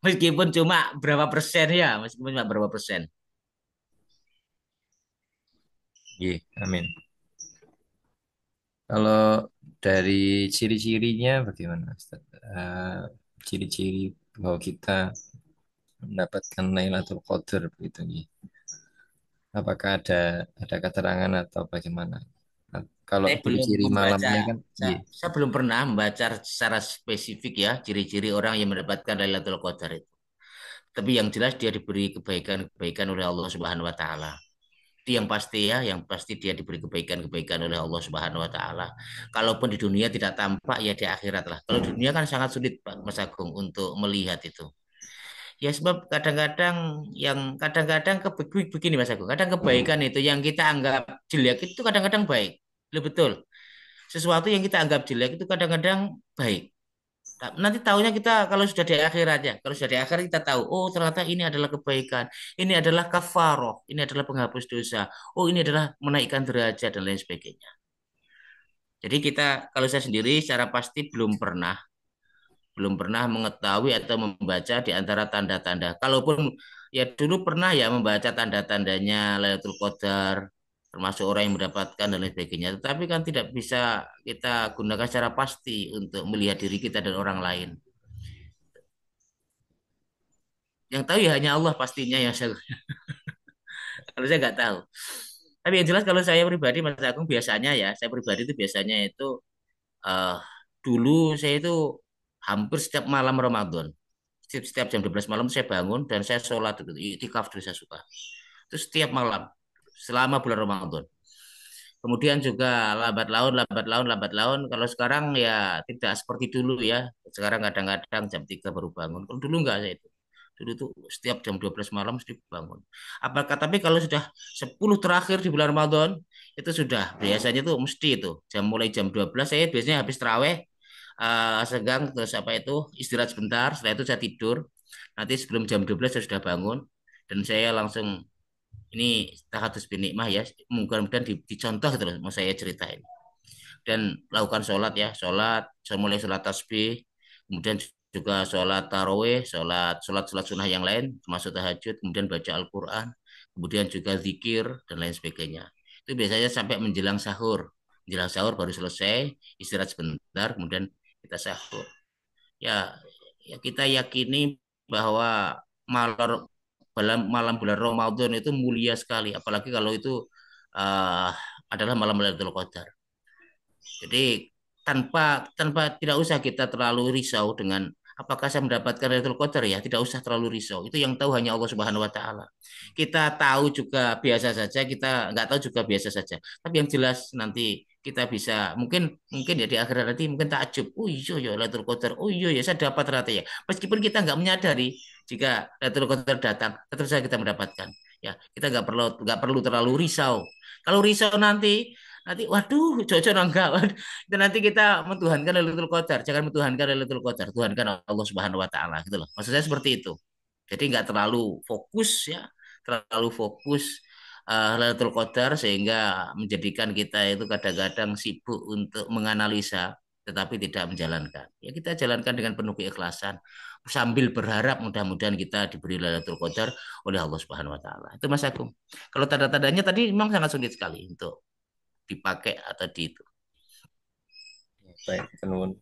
Meskipun cuma berapa persen ya, meskipun cuma berapa persen. Iya, amin. Kalau dari ciri-cirinya bagaimana Ustaz? Ciri-ciri bahwa kita mendapatkan Lailatul Qadar begitu. Iya. Apakah ada keterangan atau bagaimana? Nah, kalau Saya belum ciri-ciri membaca, malamnya kan, iya, saya belum pernah membaca secara spesifik ya ciri-ciri orang yang mendapatkan Lailatul Qadar itu. Tapi yang jelas dia diberi kebaikan-kebaikan oleh Allah Subhanahu wa taala. Itu yang pasti ya, yang pasti dia diberi kebaikan-kebaikan oleh Allah Subhanahu wa taala. Kalaupun di dunia tidak tampak ya di akhirat lah. Kalau di dunia kan sangat sulit Pak Mas Agung untuk melihat itu. Ya sebab kadang-kadang begini Mas Agung, kadang kebaikan itu yang kita anggap jelek itu kadang-kadang baik. Betul. Sesuatu yang kita anggap jelek itu kadang-kadang baik. Nanti tahunya kita kalau sudah di akhirat ya, kalau sudah di akhirat kita tahu, oh ternyata ini adalah kebaikan, ini adalah kafaroh, ini adalah penghapus dosa, oh ini adalah menaikkan derajat dan lain sebagainya. Jadi kita, kalau saya sendiri secara pasti belum pernah mengetahui atau membaca di antara tanda-tanda. Kalaupun ya dulu pernah ya membaca tanda-tandanya Lailatul Qadar, termasuk orang yang mendapatkan dan lain sebagainya. Tetapi kan tidak bisa kita gunakan secara pasti untuk melihat diri kita dan orang lain. Yang tahu ya hanya Allah pastinya yang saya, kalau saya nggak tahu. Tapi yang jelas kalau saya pribadi Mas Agung biasanya ya, saya pribadi itu biasanya itu eh, dulu saya itu hampir setiap malam Ramadan, setiap jam 12 malam saya bangun dan saya sholat itu itikaf dulu saya suka. Itu setiap malam selama bulan Ramadan. Kemudian juga lambat laun, lambat laun, lambat laun. Kalau sekarang ya tidak seperti dulu ya. Sekarang kadang-kadang jam 3 baru bangun. Kalau dulu enggak saya itu. Dulu tuh setiap jam 12 malam mesti bangun. Apakah tapi kalau sudah 10 terakhir di bulan Ramadan itu sudah biasanya tuh mesti itu. Mulai jam 12 saya biasanya habis terawih segang terus apa itu istirahat sebentar, setelah itu saya tidur. Nanti sebelum jam 12 saya sudah bangun dan saya langsung ini tahatus bin nikmah ya. Mudah-mudahan dicontoh gitu loh, mau saya ceritain. Dan lakukan sholat ya, sholat, mulai sholat tasbih, kemudian juga sholat taraweh, sholat sunnah yang lain, termasuk tahajud, kemudian baca Al-Quran, kemudian juga zikir dan lain sebagainya. Itu biasanya sampai menjelang sahur. Menjelang sahur baru selesai, istirahat sebentar, kemudian kita sahur. Ya, ya kita yakini bahwa malam malam bulan Ramadan itu mulia sekali, apalagi kalau itu uh, adalah malam Lailatul Qadar. Jadi tanpa tanpa tidak usah kita terlalu risau dengan apakah saya mendapatkan Lailatul Qadar ya, tidak usah terlalu risau. Itu yang tahu hanya Allah Subhanahu wa taala. Kita tahu juga biasa saja, kita nggak tahu juga biasa saja. Tapi yang jelas nanti kita bisa mungkin mungkin ya di akhirat nanti mungkin takjub. Oh iya ya Lailatul Qadar. Oh iya ya saya dapat ternyata ya. Meskipun kita nggak menyadari jika Lailatul Qadar datang, tetap saja kita mendapatkan. Ya, kita nggak perlu terlalu risau. Kalau risau nanti waduh cocok enggak itu nanti kita mentuhankan Lailatul Qadar, jangan mentuhankan Lailatul Qadar, tuhankan Allah Subhanahu wa taala gitu loh. Maksud saya seperti itu. Jadi nggak terlalu fokus ya, terlalu fokus Lailatul Qadar sehingga menjadikan kita itu kadang-kadang sibuk untuk menganalisa tetapi tidak menjalankan. Ya kita jalankan dengan penuh keikhlasan sambil berharap mudah-mudahan kita diberi Lailatul Qadar oleh Allah Subhanahu wa taala. Itu Mas Agung. Kalau tanda-tandanya tadi memang sangat sulit sekali untuk dipakai atau di itu. Baik, tenun.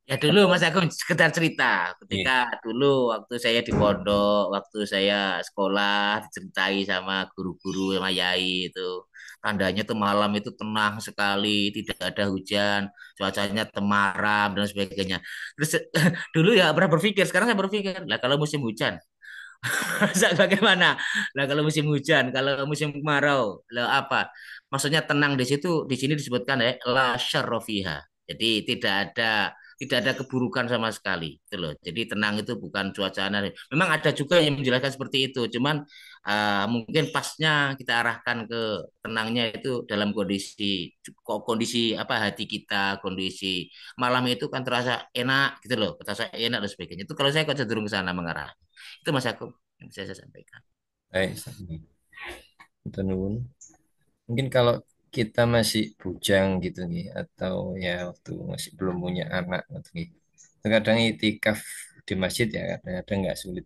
Ya dulu Mas Agung sekedar cerita ketika Iya. dulu waktu saya di pondok, waktu saya sekolah diceritai sama guru-guru sama yai itu tandanya tuh malam itu tenang sekali, tidak ada hujan, cuacanya temaram dan sebagainya. Terus dulu ya pernah berpikir, sekarang saya berpikir, lah kalau musim hujan bagaimana? Nah, kalau musim hujan, kalau musim kemarau, lah apa? Maksudnya tenang di situ, di sini disebutkan ya la syarra fiha. Jadi tidak ada keburukan sama sekali, gitu loh. Jadi tenang itu bukan cuaca aneh. Memang ada juga yang menjelaskan seperti itu, cuman mungkin pasnya kita arahkan ke tenangnya itu dalam kondisi apa hati kita, kondisi malam itu kan terasa enak gitu loh, terasa enak dan sebagainya. Itu kalau saya kok cenderung ke sana mengarah. Itu Mas aku yang bisa saya sampaikan. Baik, tenun. Mungkin kalau kita masih bujang gitu nih, atau ya waktu masih belum punya anak gitu nih. Terkadang itikaf di masjid ya kadang-kadang nggak sulit.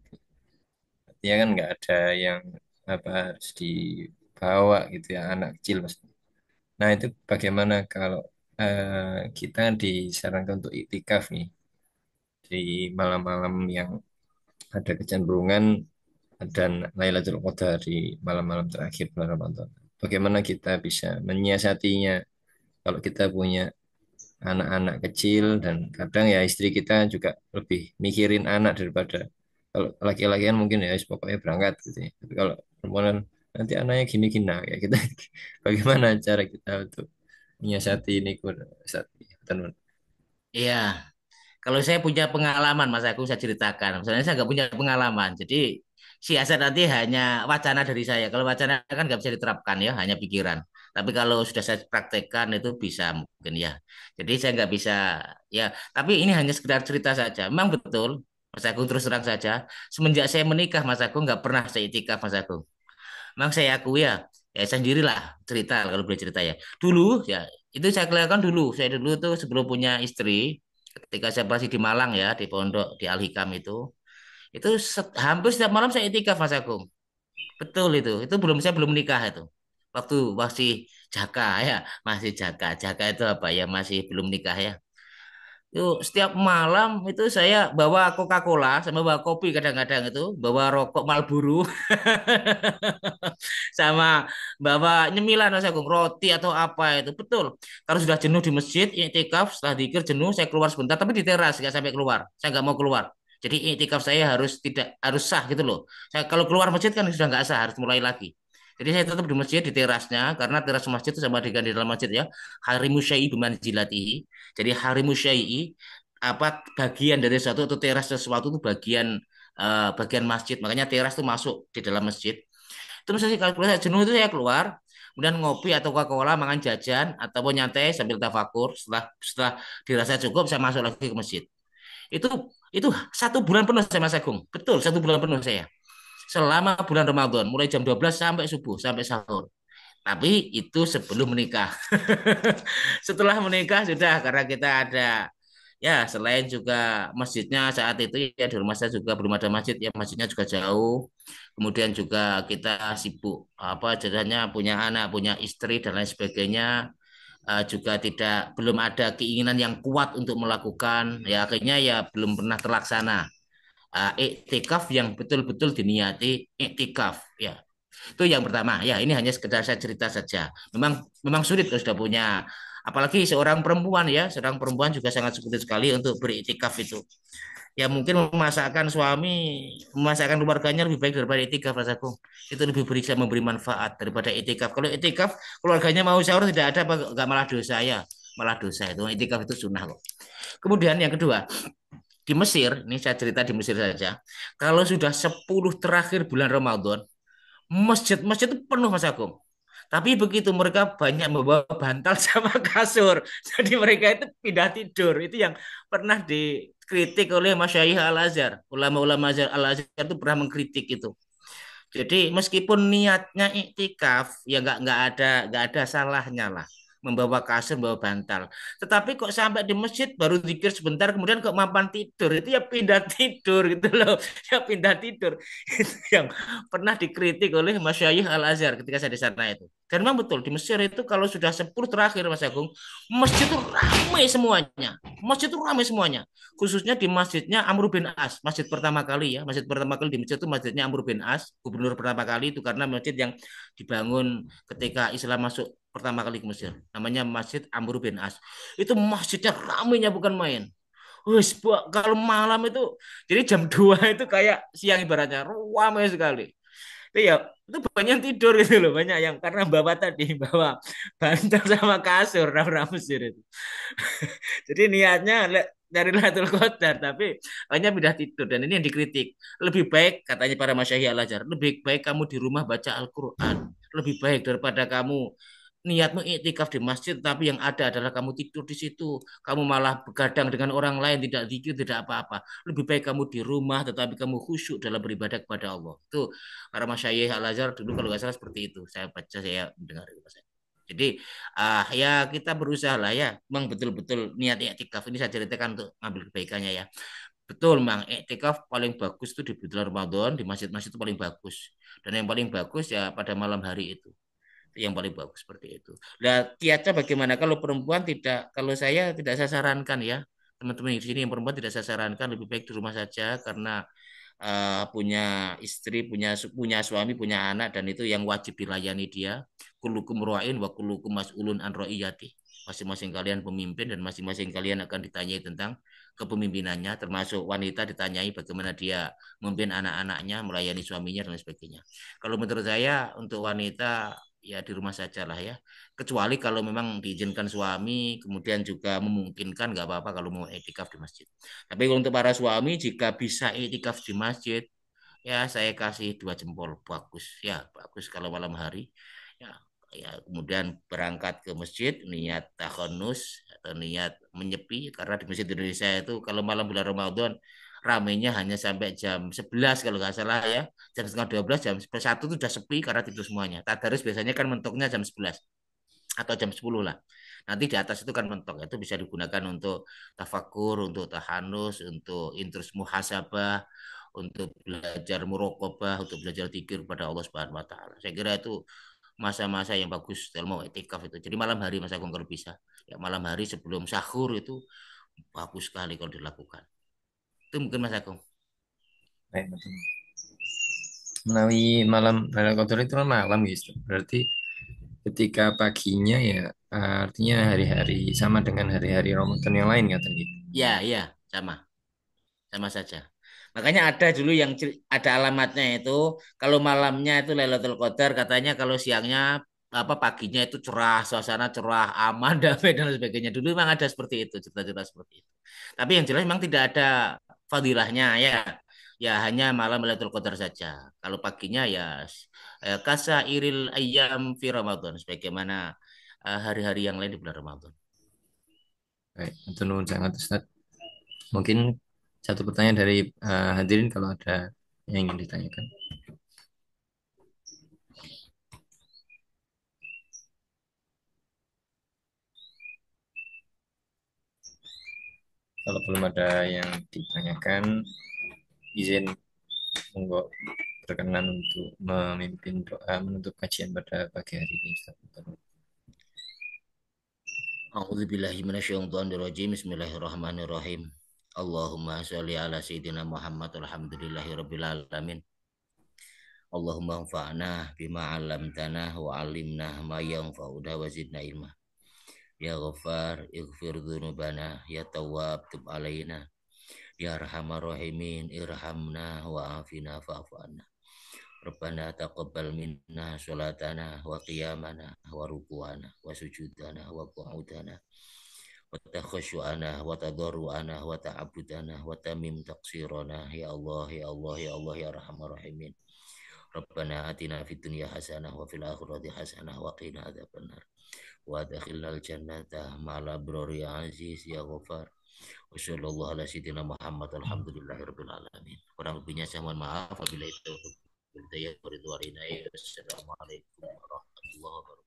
Artinya kan nggak ada yang apa harus dibawa gitu ya anak kecil mas. Nah itu bagaimana kalau kita disarankan untuk itikaf nih di malam-malam yang ada kecenderungan dan Lailatul Qadar di malam-malam terakhir bulan Ramadan. Bagaimana kita bisa menyiasatinya kalau kita punya anak-anak kecil dan kadang ya istri kita juga lebih mikirin anak daripada kalau laki-laki kan mungkin ya pokoknya berangkat gitu ya. Tapi kalau perempuan kan, nanti anaknya gini-gini nah, ya kita bagaimana cara kita untuk menyiasati ini saat ini. Iya, kalau saya punya pengalaman, Mas aku saya ceritakan. Misalnya saya nggak punya pengalaman, jadi siasat nanti hanya wacana dari saya. Kalau wacana kan nggak bisa diterapkan ya, hanya pikiran. Tapi kalau sudah saya praktekkan itu bisa mungkin ya. Jadi saya nggak bisa ya. Tapi ini hanya sekedar cerita saja. Memang betul, Mas Agung terus terang saja. Semenjak saya menikah, Mas Agung nggak pernah saya itikaf, Mas Agung. Memang saya akui ya saya sendirilah cerita kalau boleh cerita ya. Dulu ya itu saya kelihatan dulu. Saya dulu tuh sebelum punya istri, ketika saya masih di Malang ya di pondok di Al Hikam itu hampir setiap malam saya itikaf Mas Agung. Betul itu. Itu saya belum nikah itu. Waktu masih jaka ya, masih jaka. Jaka itu apa ya? Masih belum nikah ya. Itu setiap malam itu saya bawa Coca-Cola sama bawa kopi kadang-kadang itu, bawa rokok Marlboro sama bawa nyemilan Mas Agung, roti atau apa itu. Betul. Kalau sudah jenuh di masjid, iktikaf, setelah dikir jenuh, saya keluar sebentar, tapi di teras nggak sampai keluar. Saya nggak mau keluar. Jadi iktikaf saya harus sah gitu loh. Saya kalau keluar masjid kan sudah nggak sah, harus mulai lagi. Jadi saya tetap di masjid di terasnya karena teras masjid itu sama dengan di dalam masjid ya. Harimu syai'i bimanzilatihi. Jadi harimu syai'i apa bagian dari sesuatu atau teras sesuatu itu bagian masjid. Makanya teras itu masuk di dalam masjid. Terus saya kalau saya jenuh itu saya keluar, kemudian ngopi atau Coca-Cola, makan jajan ataupun nyantai sambil tafakur. Setelah setelah dirasa cukup saya masuk lagi ke masjid. Itu itu 1 bulan penuh saya Mas Agung. Betul, 1 bulan penuh saya. Selama bulan Ramadan, mulai jam 12 sampai subuh, sampai sahur. Tapi itu sebelum menikah. Setelah menikah sudah karena kita ada ya selain juga masjidnya saat itu ya di rumah saya juga belum ada masjid ya masjidnya juga jauh. Kemudian juga kita sibuk apa jadinya punya anak, punya istri dan lain sebagainya. Juga tidak belum ada keinginan yang kuat untuk melakukan ya akhirnya ya belum pernah terlaksana. Iktikaf yang betul-betul diniati iktikaf ya itu yang pertama. Ya, ini hanya sekedar saya cerita saja. Memang memang sulit kalau sudah punya apalagi seorang perempuan ya, seorang perempuan juga sangat sulit sekali untuk beriktikaf itu. Ya mungkin memasakkan suami, memasakkan keluarganya lebih baik daripada itikaf rasaku. Itu lebih bisa memberi manfaat daripada itikaf. Kalau itikaf keluarganya mau sahur tidak ada apa enggak malah dosa ya. Malah dosa itu. Itikaf itu sunnah kok. Kemudian yang kedua, di Mesir, ini saya cerita di Mesir saja. Kalau sudah 10 terakhir bulan Ramadan, masjid-masjid itu penuh Mas Agung. Tapi begitu mereka banyak membawa bantal sama kasur. Jadi mereka itu pindah tidur. Itu yang pernah dikritik oleh Masyayikh Al-Azhar. Ulama-ulama Al-Azhar itu pernah mengkritik itu. Jadi meskipun niatnya iktikaf ya nggak ada salahnya lah membawa kasur, membawa bantal. Tetapi kok sampai di masjid baru zikir sebentar kemudian kok mapan tidur itu ya pindah tidur gitu loh. Ya pindah tidur. Itu yang pernah dikritik oleh Masyayikh Al-Azhar ketika saya di sana itu. Dan memang betul di Mesir itu kalau sudah 10 terakhir Mas Agung, masjid itu ramai semuanya. Masjid itu ramai semuanya. Khususnya di masjidnya Amr bin As, masjid pertama kali ya, masjid pertama kali di Mesir itu masjidnya Amr bin As, gubernur pertama kali itu karena masjid yang dibangun ketika Islam masuk pertama kali ke Mesir. Namanya Masjid Amr bin As. Itu masjidnya ramainya bukan main. Wih, kalau malam itu, jadi jam 2 itu kayak siang ibaratnya, ramai sekali. Itu ya, itu banyak yang tidur gitu loh, banyak yang karena bawa tadi, bawa bantal sama kasur, orang Mesir itu. Jadi niatnya dari Lailatul Qadar, tapi hanya pindah tidur dan ini yang dikritik. Lebih baik katanya para masyayikh al-Azhar, lebih baik kamu di rumah baca Al-Qur'an, lebih baik daripada kamu niatmu iktikaf di masjid tapi yang ada adalah kamu tidur di situ, kamu malah begadang dengan orang lain tidak zikir tidak apa-apa. Lebih baik kamu di rumah tetapi kamu khusyuk dalam beribadah kepada Allah. Itu para masyayikh al-Azhar dulu kalau nggak salah seperti itu. Saya baca saya mendengar itu. Jadi ya kita berusaha lah ya, memang betul-betul niat iktikaf ini saya ceritakan untuk ngambil kebaikannya ya. Betul, Mang. Iktikaf paling bagus itu di bulan Ramadan, di masjid-masjid itu paling bagus. Dan yang paling bagus ya pada malam hari itu. Yang paling bagus seperti itu. Nah, kiatnya bagaimana? Kalau perempuan tidak, kalau saya tidak saya sarankan ya. Teman-teman di sini yang perempuan tidak saya sarankan lebih baik di rumah saja karena punya istri, punya suami, punya anak dan itu yang wajib dilayani dia. Kullukum ra'in wa kullukum mas'ulun an ra'iyati. Masing-masing kalian pemimpin dan masing-masing kalian akan ditanyai tentang kepemimpinannya, termasuk wanita ditanyai bagaimana dia memimpin anak-anaknya, melayani suaminya dan lain sebagainya. Kalau menurut saya untuk wanita ya di rumah saja lah ya. Kecuali kalau memang diizinkan suami, kemudian juga memungkinkan nggak apa-apa kalau mau etikaf di masjid. Tapi untuk para suami jika bisa itikaf di masjid, ya saya kasih 2 jempol bagus ya bagus kalau malam hari ya ya kemudian berangkat ke masjid niat takhonus atau niat menyepi karena di masjid Indonesia itu kalau malam bulan Ramadan ramainya hanya sampai jam 11 kalau nggak salah ya jam setengah 12 jam 1 itu sudah sepi karena tidur semuanya tadarus biasanya kan mentoknya jam 11 atau jam 10 lah. Nanti di atas itu kan mentok itu bisa digunakan untuk tafakur, untuk tahanus, untuk intrus muhasabah, untuk belajar murokobah, untuk belajar zikir kepada Allah Subhanahu wa taala. Saya kira itu masa-masa yang bagus dalam mau etikaf itu. Jadi malam hari Mas Agung kalau bisa. Ya malam hari sebelum sahur itu bagus sekali kalau dilakukan. Itu mungkin Mas Agung. Baik, betul. Menawi malam Lailatul Qadar itu kan malam gitu. Berarti ketika paginya ya artinya hari-hari sama dengan hari-hari Ramadan yang lain kata gitu. Ya, ya, sama saja. Makanya ada dulu yang ada alamatnya itu kalau malamnya itu Lailatul Qadar katanya kalau siangnya apa paginya itu cerah, suasana cerah, aman, damai dan lain sebagainya. Dulu memang ada seperti itu, cerita-cerita seperti itu. Tapi yang jelas memang tidak ada fadilahnya ya. Ya hanya malam Lailatul Qadar saja. Kalau paginya ya kasa iril ayam fi Ramadan sebagaimana hari-hari yang lain di bulan Ramadan. Baik, itu nuhun sangat Ustaz. Mungkin Satu pertanyaan dari hadirin kalau ada yang ingin ditanyakan. Kalau belum ada yang ditanyakan, izin monggo berkenan untuk memimpin doa menutup kajian pada pagi hari ini, Ustaz. A'udzubillahi minasyaitonirrajim. Bismillahirrahmanirrahim. Allahumma sholli ala sayyidina Muhammad alhamdulillahi rabbil alamin. Allahumma anfa'na bima 'allamtana wa 'allimna ma yanfa'una wa zidna ilma. Ya Ghaffar, ighfir dzunubana, ya Tawwab, tub alaina. Ya Arhamar Rahimin, irhamna wa afina fa'fu anna. Rabbana taqabbal minna sholatana wa qiyamana wa ruku'ana wa sujudana wa qu'udana wa takhashu'ana wa tadarru'ana wa ta'abudana wa tamim taqsirana ya Allah ya Allah ya Allah ya Arhamar Rahimin. Rabbana atina fid dunya hasanah wa fil akhirati hasanah wa qina adzabannar wa adkhilnal jannata ma'al abrari ya aziz ya ghafar. Wassallallahu ala sayyidina Muhammad alhamdulillahirabbil alamin. Kurang lebihnya saya mohon maaf apabila itu. Assalamualaikum warahmatullahi wabarakatuh.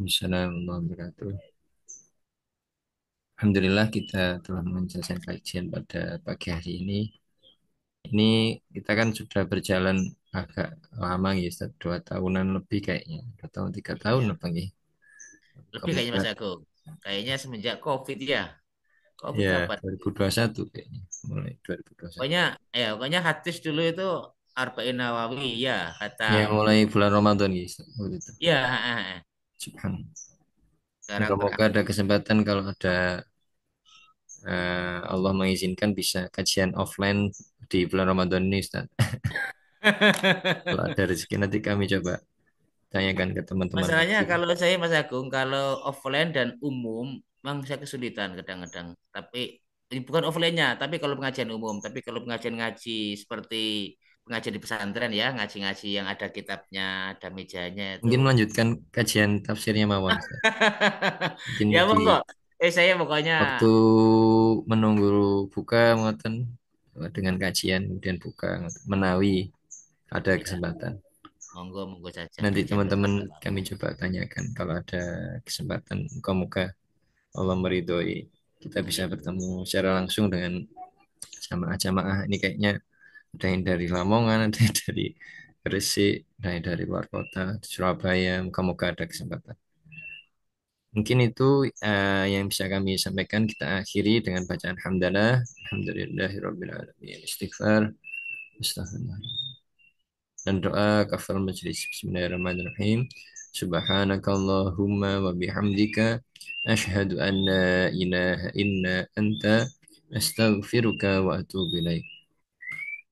Assalamualaikum warahmatullahi wabarakatuh. Alhamdulillah kita telah menyelesaikan kajian pada pagi hari ini. Ini kita kan sudah berjalan agak lama ya, Ustaz. 2 tahunan lebih kayaknya. 2 tahun, 3 tahun Ya, apa nih? lebih kayaknya Kemudian Mas Agung. Kayaknya semenjak COVID ya. COVID ya kapan? 2021 kayaknya. Mulai 2021. Pokoknya pokoknya hadis dulu itu Arba'in Nawawi ya kata Ya mulai bulan Ramadan ya, Ustaz. Waktu itu. ya Subhanallah. sekarang Moga-moga ada berakhir. kesempatan kalau ada Allah mengizinkan bisa kajian offline di bulan Ramadan ini, Ustaz. Kalau ada rezeki nanti kami coba tanyakan ke teman-teman Masalahnya lagi. kalau saya Mas Agung, kalau offline dan umum, memang saya kesulitan kadang-kadang. Tapi bukan offline-nya, tapi kalau pengajian umum. Tapi kalau pengajian ngaji seperti pengajian di pesantren ya, ngaji-ngaji yang ada kitabnya, ada mejanya itu. Mungkin melanjutkan kajian tafsirnya Mawon, Ustaz. Mungkin Ya di monggo. Saya pokoknya waktu menunggu buka ngoten dengan kajian kemudian buka ngoten. Menawi ada ya kesempatan. monggo monggo saja Nanti kajian teman-teman bersama. kami coba tanyakan kalau ada kesempatan. Muka-muka Allah meridhoi kita bisa Amin. bertemu secara langsung dengan jamaah-jamaah. Ini kayaknya ada yang dari Lamongan, ada yang dari Gresik, ada yang dari luar kota, Surabaya. Muka-muka ada kesempatan. Mungkin itu yang bisa kami sampaikan. Kita akhiri dengan bacaan hamdalah. Alhamdulillahirabbil alamin. Istighfar. Astagfirullah. Dan doa kafar majlis. Bismillahirrahmanirrahim. Subhanakallahumma wa bihamdika asyhadu an la ilaha illa anta astaghfiruka wa atubu ilaik.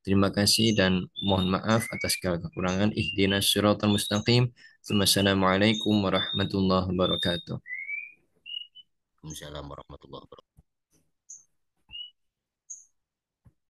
Terima kasih dan mohon maaf atas segala kekurangan. Ihdinas siratal mustaqim. Wassalamualaikum warahmatullahi wabarakatuh. Waalaikumsalam warahmatullahi wabarakatuh.